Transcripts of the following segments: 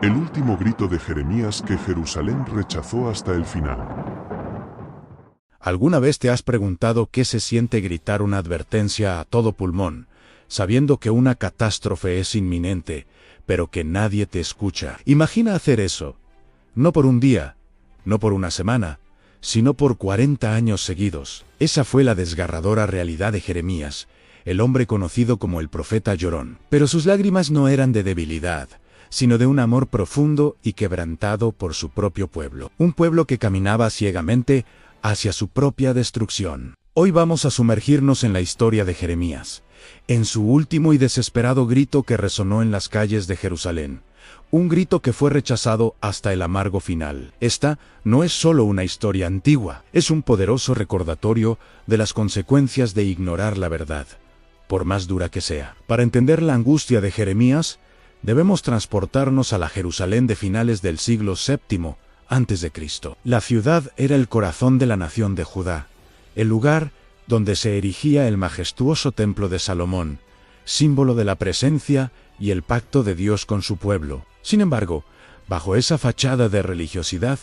El último grito de Jeremías que Jerusalén rechazó hasta el final. ¿Alguna vez te has preguntado qué se siente gritar una advertencia a todo pulmón, sabiendo que una catástrofe es inminente, pero que nadie te escucha? Imagina hacer eso, no por un día, no por una semana, sino por 40 años seguidos. Esa fue la desgarradora realidad de Jeremías, el hombre conocido como el profeta llorón. Pero sus lágrimas no eran de debilidad, sino de un amor profundo y quebrantado por su propio pueblo. Un pueblo que caminaba ciegamente hacia su propia destrucción. Hoy vamos a sumergirnos en la historia de Jeremías, en su último y desesperado grito que resonó en las calles de Jerusalén. Un grito que fue rechazado hasta el amargo final. Esta no es solo una historia antigua, es un poderoso recordatorio de las consecuencias de ignorar la verdad, por más dura que sea. Para entender la angustia de Jeremías, debemos transportarnos a la Jerusalén de finales del siglo VII a.C. La ciudad era el corazón de la nación de Judá, el lugar donde se erigía el majestuoso templo de Salomón, símbolo de la presencia y el pacto de Dios con su pueblo. Sin embargo, bajo esa fachada de religiosidad,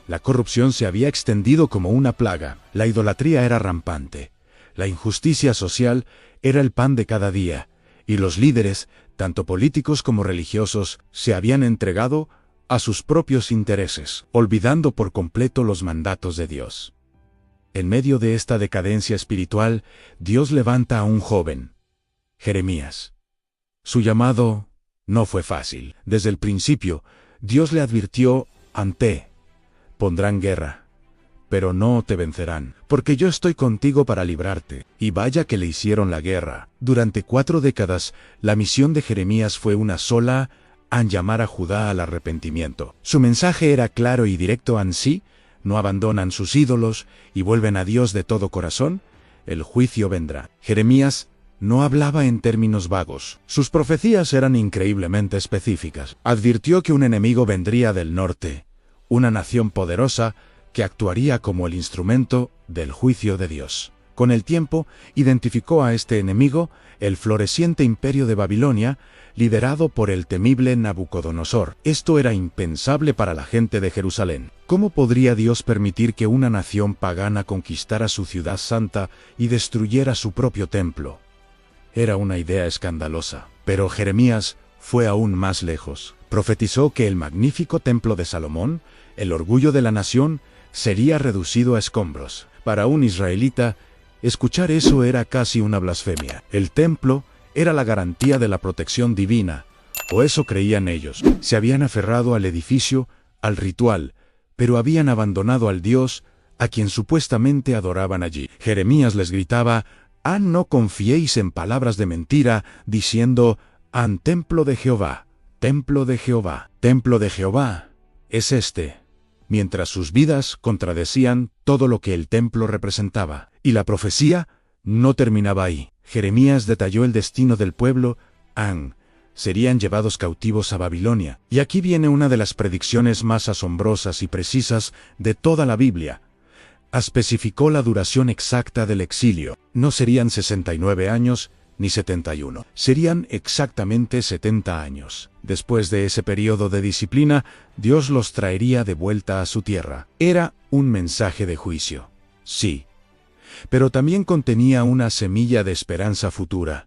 la corrupción se había extendido como una plaga, la idolatría era rampante, la injusticia social era el pan de cada día, y los líderes, tanto políticos como religiosos, se habían entregado a sus propios intereses, olvidando por completo los mandatos de Dios. En medio de esta decadencia espiritual, Dios levanta a un joven, Jeremías. Su llamado no fue fácil. Desde el principio, Dios le advirtió: pondrán guerra, pero no te vencerán, porque yo estoy contigo para librarte. Y vaya que le hicieron la guerra. Durante 4 décadas, la misión de Jeremías fue una sola: llamar a Judá al arrepentimiento. Su mensaje era claro y directo: si no abandonan sus ídolos y vuelven a Dios de todo corazón, el juicio vendrá. Jeremías no hablaba en términos vagos. Sus profecías eran increíblemente específicas. Advirtió que un enemigo vendría del norte, una nación poderosa que actuaría como el instrumento del juicio de Dios. Con el tiempo, identificó a este enemigo, el floreciente imperio de Babilonia, liderado por el temible Nabucodonosor. Esto era impensable para la gente de Jerusalén. ¿Cómo podría Dios permitir que una nación pagana conquistara su ciudad santa y destruyera su propio templo? Era una idea escandalosa. Pero Jeremías fue aún más lejos. Profetizó que el magnífico templo de Salomón, el orgullo de la nación, sería reducido a escombros. Para un israelita, escuchar eso era casi una blasfemia. El templo era la garantía de la protección divina, o eso creían ellos. Se habían aferrado al edificio, al ritual, pero habían abandonado al Dios a quien supuestamente adoraban allí. Jeremías les gritaba: no confiéis en palabras de mentira, diciendo: templo de Jehová, templo de Jehová, templo de Jehová es este. Mientras sus vidas contradecían todo lo que el templo representaba. Y la profecía no terminaba ahí. Jeremías detalló el destino del pueblo: serían llevados cautivos a Babilonia. Y aquí viene una de las predicciones más asombrosas y precisas de toda la Biblia. Especificó la duración exacta del exilio. No serían 69 años, ni 71. Serían exactamente 70 años. Después de ese periodo de disciplina, Dios los traería de vuelta a su tierra. Era un mensaje de juicio, sí, pero también contenía una semilla de esperanza futura,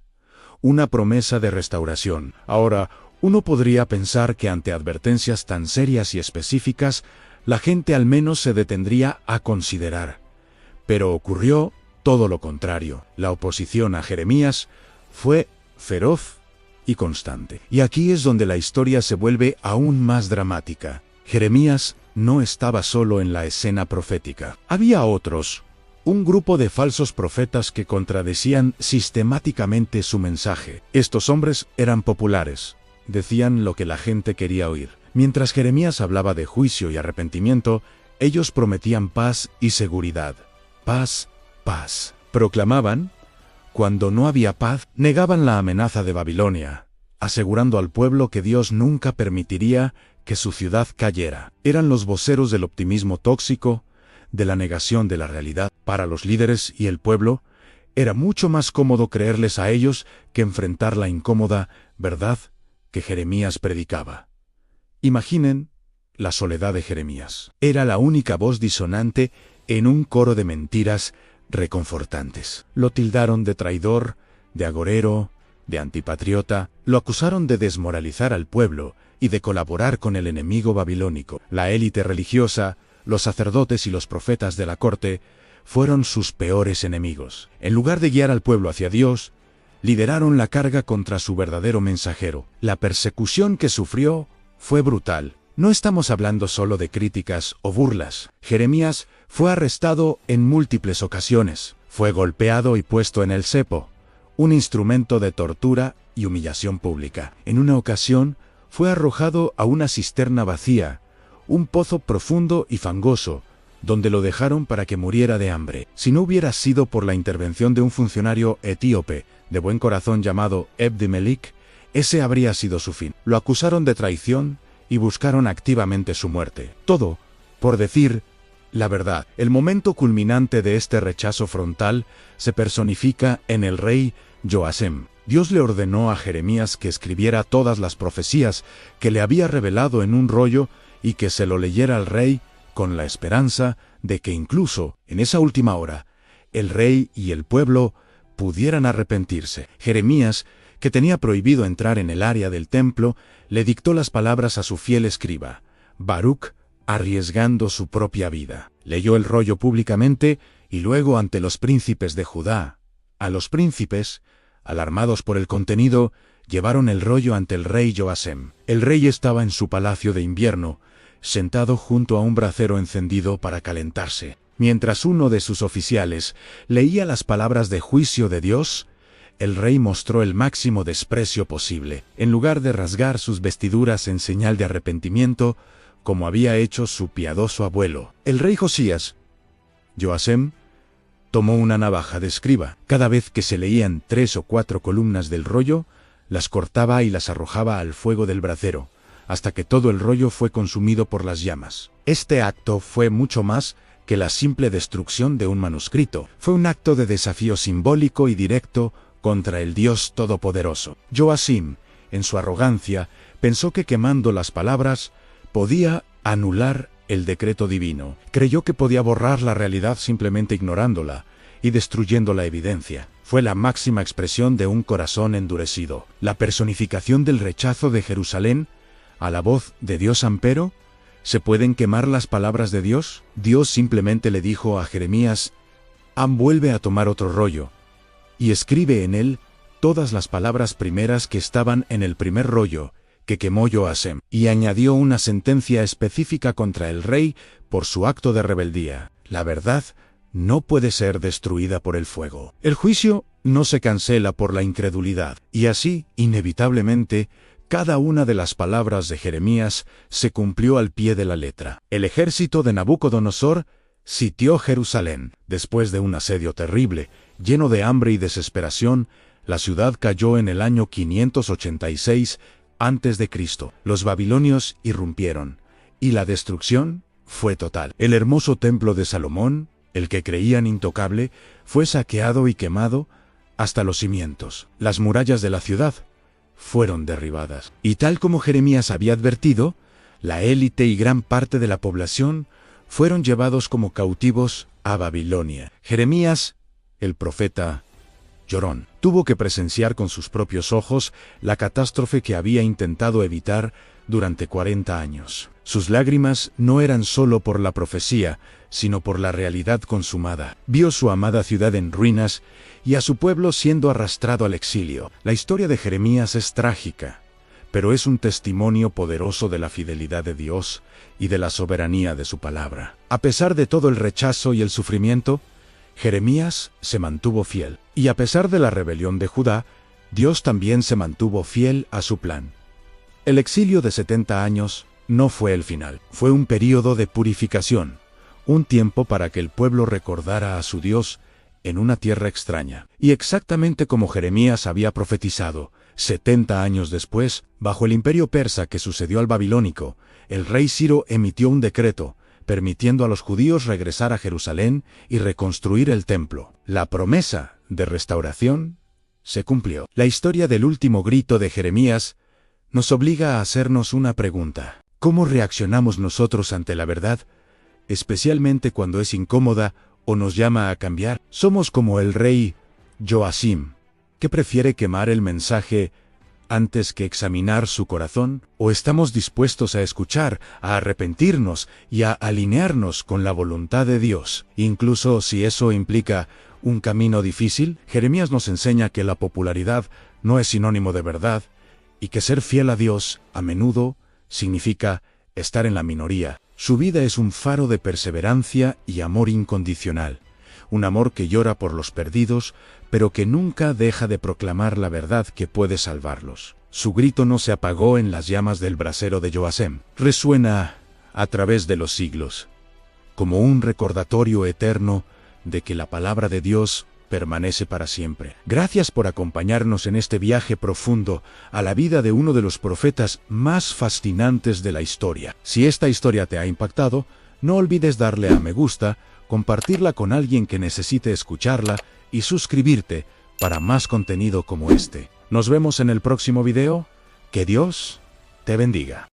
una promesa de restauración. Ahora, uno podría pensar que ante advertencias tan serias y específicas, la gente al menos se detendría a considerar. Pero ocurrió todo lo contrario. La oposición a Jeremías fue feroz y constante. Y aquí es donde la historia se vuelve aún más dramática. Jeremías no estaba solo en la escena profética. Había otros, un grupo de falsos profetas que contradecían sistemáticamente su mensaje. Estos hombres eran populares, decían lo que la gente quería oír. Mientras Jeremías hablaba de juicio y arrepentimiento, ellos prometían paz y seguridad. Paz, paz. Proclamaban: cuando no había paz, negaban la amenaza de Babilonia, asegurando al pueblo que Dios nunca permitiría que su ciudad cayera. Eran los voceros del optimismo tóxico, de la negación de la realidad. Para los líderes y el pueblo, era mucho más cómodo creerles a ellos que enfrentar la incómoda verdad que Jeremías predicaba. Imaginen la soledad de Jeremías. Era la única voz disonante en un coro de mentiras reconfortantes. Lo tildaron de traidor, de agorero, de antipatriota, lo acusaron de desmoralizar al pueblo y de colaborar con el enemigo babilónico. La élite religiosa, los sacerdotes y los profetas de la corte fueron sus peores enemigos. En lugar de guiar al pueblo hacia Dios, lideraron la carga contra su verdadero mensajero. La persecución que sufrió fue brutal. No estamos hablando solo de críticas o burlas. Jeremías fue arrestado en múltiples ocasiones. Fue golpeado y puesto en el cepo, un instrumento de tortura y humillación pública. En una ocasión, fue arrojado a una cisterna vacía, un pozo profundo y fangoso, donde lo dejaron para que muriera de hambre. Si no hubiera sido por la intervención de un funcionario etíope de buen corazón llamado Ebdi-Melik, ese habría sido su fin. Lo acusaron de traición y buscaron activamente su muerte. Todo por decir la verdad. El momento culminante de este rechazo frontal se personifica en el rey Joacim. Dios le ordenó a Jeremías que escribiera todas las profecías que le había revelado en un rollo y que se lo leyera al rey con la esperanza de que incluso en esa última hora el rey y el pueblo pudieran arrepentirse. Jeremías, que tenía prohibido entrar en el área del templo, le dictó las palabras a su fiel escriba, Baruch, arriesgando su propia vida. Leyó el rollo públicamente y luego ante los príncipes de Judá. A los príncipes, alarmados por el contenido, llevaron el rollo ante el rey Joacim. El rey estaba en su palacio de invierno, sentado junto a un brasero encendido para calentarse. Mientras uno de sus oficiales leía las palabras de juicio de Dios, el rey mostró el máximo desprecio posible. En lugar de rasgar sus vestiduras en señal de arrepentimiento, como había hecho su piadoso abuelo, el rey Josías, Joacim, tomó una navaja de escriba. Cada vez que se leían 3 o 4 columnas del rollo, las cortaba y las arrojaba al fuego del brasero, hasta que todo el rollo fue consumido por las llamas. Este acto fue mucho más que la simple destrucción de un manuscrito. Fue un acto de desafío simbólico y directo contra el Dios Todopoderoso. Joacim, en su arrogancia, pensó que quemando las palabras podía anular el decreto divino. Creyó que podía borrar la realidad simplemente ignorándola y destruyendo la evidencia. Fue la máxima expresión de un corazón endurecido. La personificación del rechazo de Jerusalén a la voz de Dios Ampero. ¿Se pueden quemar las palabras de Dios? Dios simplemente le dijo a Jeremías, vuelve a tomar otro rollo y escribe en él todas las palabras primeras que estaban en el primer rollo que quemó Joacim, y añadió una sentencia específica contra el rey por su acto de rebeldía. La verdad no puede ser destruida por el fuego. El juicio no se cancela por la incredulidad, y así, inevitablemente, cada una de las palabras de Jeremías se cumplió al pie de la letra. El ejército de Nabucodonosor sitió Jerusalén. Después de un asedio terrible, lleno de hambre y desesperación, la ciudad cayó en el año 586 a.C. Los babilonios irrumpieron, y la destrucción fue total. El hermoso templo de Salomón, el que creían intocable, fue saqueado y quemado hasta los cimientos. Las murallas de la ciudad fueron derribadas. Y tal como Jeremías había advertido, la élite y gran parte de la población fueron llevados como cautivos a Babilonia. Jeremías, el profeta llorón, tuvo que presenciar con sus propios ojos la catástrofe que había intentado evitar durante 40 años. Sus lágrimas no eran solo por la profecía, sino por la realidad consumada. Vio su amada ciudad en ruinas y a su pueblo siendo arrastrado al exilio. La historia de Jeremías es trágica, pero es un testimonio poderoso de la fidelidad de Dios y de la soberanía de su palabra. A pesar de todo el rechazo y el sufrimiento, Jeremías se mantuvo fiel. Y a pesar de la rebelión de Judá, Dios también se mantuvo fiel a su plan. El exilio de 70 años no fue el final. Fue un período de purificación, un tiempo para que el pueblo recordara a su Dios en una tierra extraña. Y exactamente como Jeremías había profetizado, 70 años después, bajo el imperio persa que sucedió al babilónico, el rey Ciro emitió un decreto permitiendo a los judíos regresar a Jerusalén y reconstruir el templo. La promesa de restauración se cumplió. La historia del último grito de Jeremías nos obliga a hacernos una pregunta. ¿Cómo reaccionamos nosotros ante la verdad, especialmente cuando es incómoda o nos llama a cambiar? Somos como el rey Joacim, que prefiere quemar el mensaje antes que examinar su corazón, ¿o estamos dispuestos a escuchar, a arrepentirnos y a alinearnos con la voluntad de Dios, incluso si eso implica un camino difícil? Jeremías nos enseña que la popularidad no es sinónimo de verdad y que ser fiel a Dios a menudo significa estar en la minoría. Su vida es un faro de perseverancia y amor incondicional, un amor que llora por los perdidos, pero que nunca deja de proclamar la verdad que puede salvarlos. Su grito no se apagó en las llamas del brasero de Joacim. Resuena a través de los siglos, como un recordatorio eterno de que la palabra de Dios permanece para siempre. Gracias por acompañarnos en este viaje profundo a la vida de uno de los profetas más fascinantes de la historia. Si esta historia te ha impactado, no olvides darle a me gusta, compartirla con alguien que necesite escucharla y suscribirte para más contenido como este. Nos vemos en el próximo video. Que Dios te bendiga.